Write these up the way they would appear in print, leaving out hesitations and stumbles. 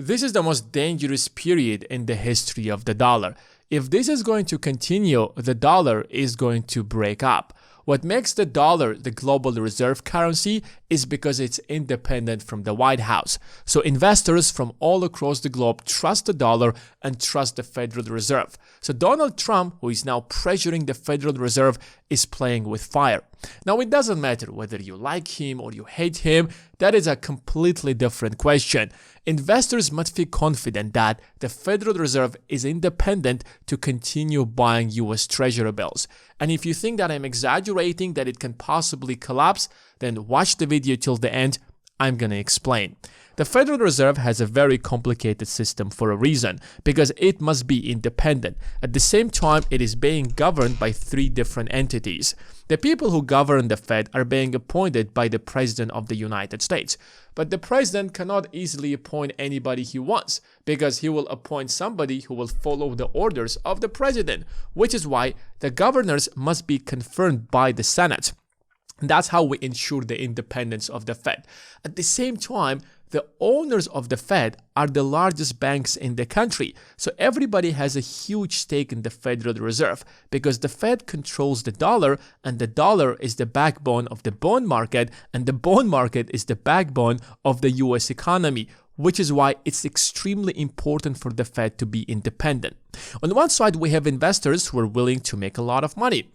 This is the most dangerous period in the history of the dollar. If this is going to continue, the dollar is going to break up. What makes the dollar the global reserve currency is because it's independent from the White House. So investors from all across the globe trust the dollar and trust the Federal Reserve. So Donald Trump, who is now pressuring the Federal Reserve, is playing with fire. Now, it doesn't matter whether you like him or you hate him. That is a completely different question. Investors must feel confident that the Federal Reserve is independent to continue buying US Treasury bills. And if you think that I'm exaggerating, that it can possibly collapse, then watch the video till the end. I'm going to explain. The Federal Reserve has a very complicated system for a reason, because it must be independent. At the same time, it is being governed by three different entities. The people who govern the Fed are being appointed by the President of the United States. But the President cannot easily appoint anybody he wants, because he will appoint somebody who will follow the orders of the President, which is why the governors must be confirmed by the Senate. That's how we ensure the independence of the Fed. At the same time, the owners of the Fed are the largest banks in the country. So everybody has a huge stake in the Federal Reserve because the Fed controls the dollar, and the dollar is the backbone of the bond market, and the bond market is the backbone of the US economy, which is why it's extremely important for the Fed to be independent. On one side, we have investors who are willing to make a lot of money.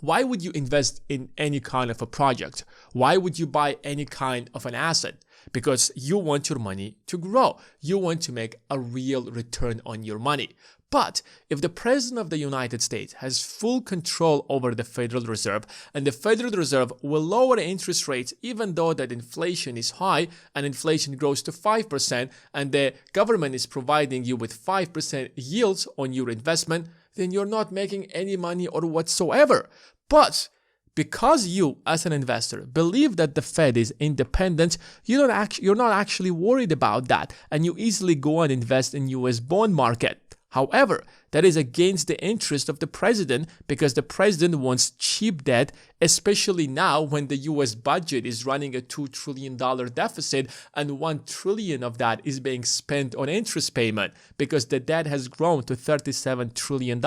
Why would you invest in any kind of a project? Why would you buy any kind of an asset? Because you want your money to grow. You want to make a real return on your money. But if the President of the United States has full control over the Federal Reserve, and the Federal Reserve will lower interest rates even though that inflation is high and inflation grows to 5%, and the government is providing you with 5% yields on your investment, then you're not making any money or whatsoever. But because you, as an investor, believe that the Fed is independent, you're not actually worried about that, and you easily go and invest in US bond market. However, that is against the interest of the president, because the president wants cheap debt, especially now when the US budget is running a $2 trillion deficit and $1 trillion of that is being spent on interest payment because the debt has grown to $37 trillion.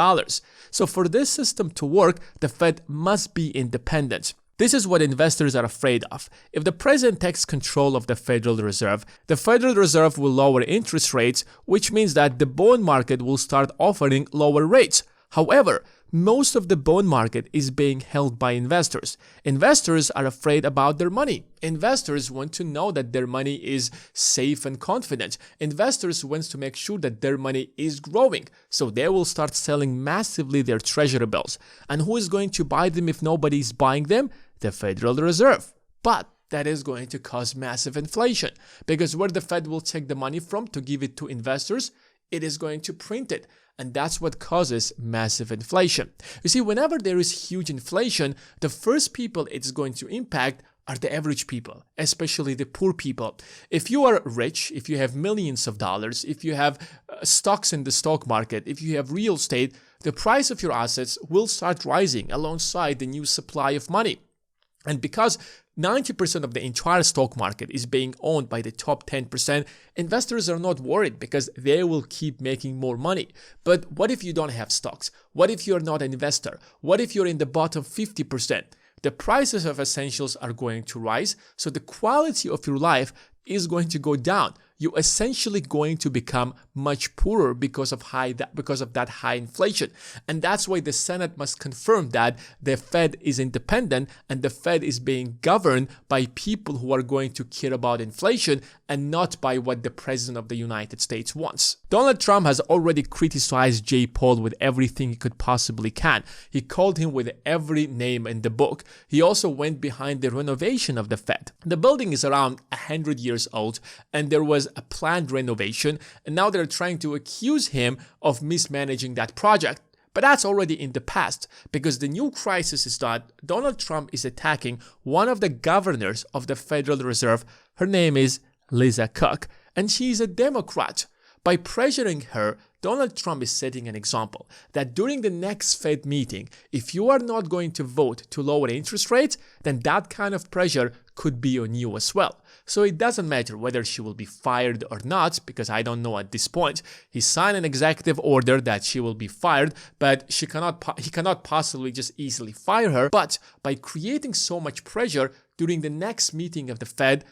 So for this system to work, the Fed must be independent. This is what investors are afraid of. If the president takes control of the Federal Reserve will lower interest rates, which means that the bond market will start offering lower rates. However, most of the bond market is being held by investors. Investors are afraid about their money. Investors want to know that their money is safe and confident. Investors want to make sure that their money is growing. So they will start selling massively their treasury bills. And who is going to buy them if nobody is buying them? The Federal Reserve. But that is going to cause massive inflation, because where the Fed will take the money from to give it to investors, it is going to print it. And that's what causes massive inflation. You see, whenever there is huge inflation, the first people it's going to impact are the average people, especially the poor people. If you are rich, if you have millions of dollars, if you have stocks in the stock market, if you have real estate, the price of your assets will start rising alongside the new supply of money. And because 90% of the entire stock market is being owned by the top 10%, investors are not worried because they will keep making more money. But what if you don't have stocks? What if you're not an investor? What if you're in the bottom 50%? The prices of essentials are going to rise, so the quality of your life is going to go down. You're essentially going to become much poorer because of that high inflation. And that's why the Senate must confirm that the Fed is independent and the Fed is being governed by people who are going to care about inflation and not by what the President of the United States wants. Donald Trump has already criticized Jay Powell with everything he could possibly can. He called him with every name in the book. He also went behind the renovation of the Fed. The building is around 100 years old, and there was a planned renovation, and now they're trying to accuse him of mismanaging that project. But that's already in the past, because the new crisis is that Donald Trump is attacking one of the governors of the Federal Reserve. Her name is Lisa Cook, and she's a Democrat. By pressuring her, Donald Trump is setting an example that during the next Fed meeting, if you are not going to vote to lower interest rates, then that kind of pressure could be on you as well. So it doesn't matter whether she will be fired or not, because I don't know at this point. He signed an executive order that she will be fired, but he cannot possibly just easily fire her. But by creating so much pressure during the next meeting of the Fed,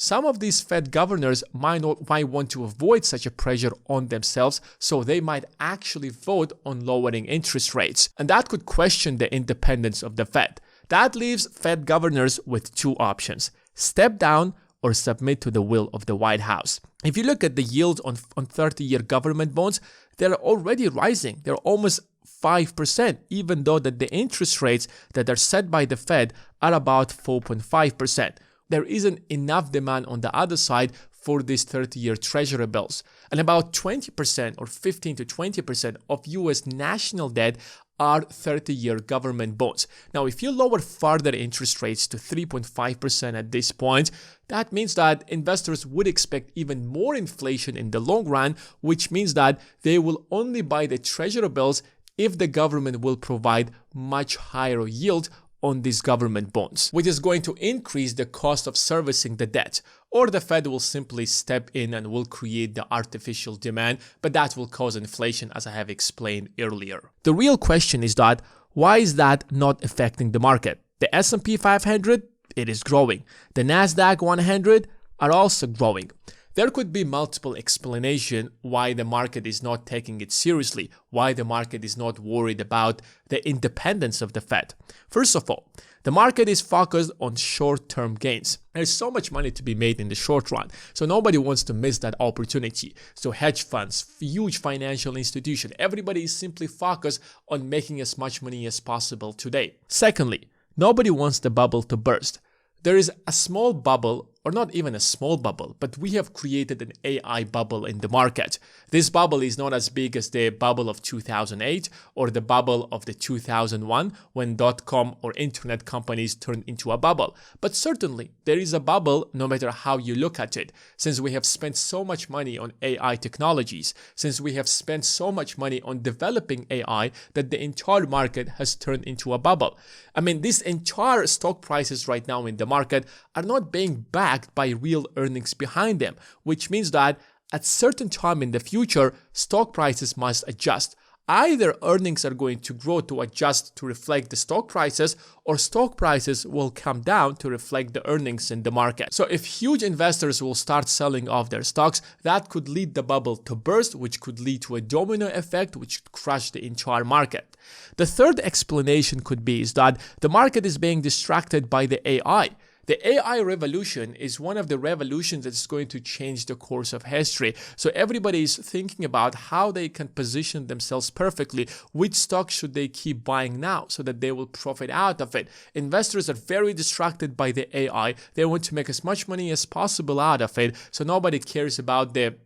some of these Fed governors might want to avoid such a pressure on themselves, so they might actually vote on lowering interest rates. And that could question the independence of the Fed. That leaves Fed governors with two options: step down or submit to the will of the White House. If you look at the yield on 30-year government bonds, they're already rising. They're almost 5%, even though that the interest rates that are set by the Fed are about 4.5%. There isn't enough demand on the other side for these 30-year treasury bills. And about 20% or 15 to 20% of US national debt are 30-year government bonds. Now, if you lower further interest rates to 3.5% at this point, that means that investors would expect even more inflation in the long run, which means that they will only buy the treasury bills if the government will provide much higher yield on these government bonds, which is going to increase the cost of servicing the debt. Or the Fed will simply step in and will create the artificial demand, but that will cause inflation, as I have explained earlier. The real question is that, why is that not affecting the market? The S&P 500, it is growing. The Nasdaq 100 are also growing. There could be multiple explanations why the market is not taking it seriously, why the market is not worried about the independence of the Fed. First of all, the market is focused on short-term gains. There's so much money to be made in the short run, so nobody wants to miss that opportunity. So hedge funds, huge financial institutions, everybody is simply focused on making as much money as possible today. Secondly, nobody wants the bubble to burst. There is a small bubble, or not even a small bubble, but we have created an AI bubble in the market. This bubble is not as big as the bubble of 2008 or the bubble of the 2001 when .com or internet companies turned into a bubble. But certainly there is a bubble no matter how you look at it, since we have spent so much money on AI technologies, since we have spent so much money on developing AI that the entire market has turned into a bubble. I mean, these entire stock prices right now in the market are not being backed by real earnings behind them, which means that at certain time in the future, stock prices must adjust. Either earnings are going to grow to adjust to reflect the stock prices, or stock prices will come down to reflect the earnings in the market. So if huge investors will start selling off their stocks, that could lead the bubble to burst, which could lead to a domino effect, which could crush the entire market. The third explanation could be is that the market is being distracted by the AI. The AI revolution is one of the revolutions that's going to change the course of history. So everybody is thinking about how they can position themselves perfectly. Which stock should they keep buying now so that they will profit out of it? Investors are very distracted by the AI. They want to make as much money as possible out of it. So nobody cares about the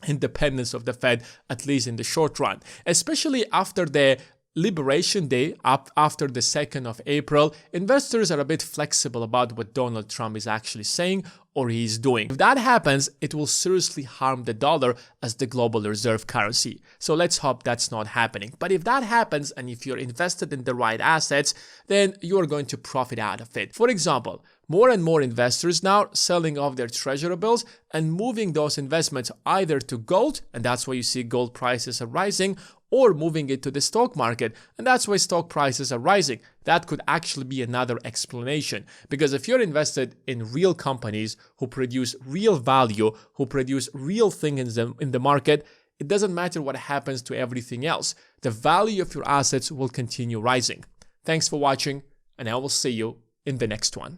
independence of the Fed, at least in the short run, especially after the Liberation Day, after the 2nd of April, investors are a bit flexible about what Donald Trump is actually saying or he is doing. If that happens, it will seriously harm the dollar as the global reserve currency. So let's hope that's not happening. But if that happens, and if you're invested in the right assets, then you're going to profit out of it. For example, more and more investors now selling off their treasury bills and moving those investments either to gold, and that's why you see gold prices are rising, or moving it to the stock market, and that's why stock prices are rising. That could actually be another explanation, because if you're invested in real companies who produce real value, who produce real things in the market, it doesn't matter what happens to everything else. The value of your assets will continue rising. Thanks for watching, and I will see you in the next one.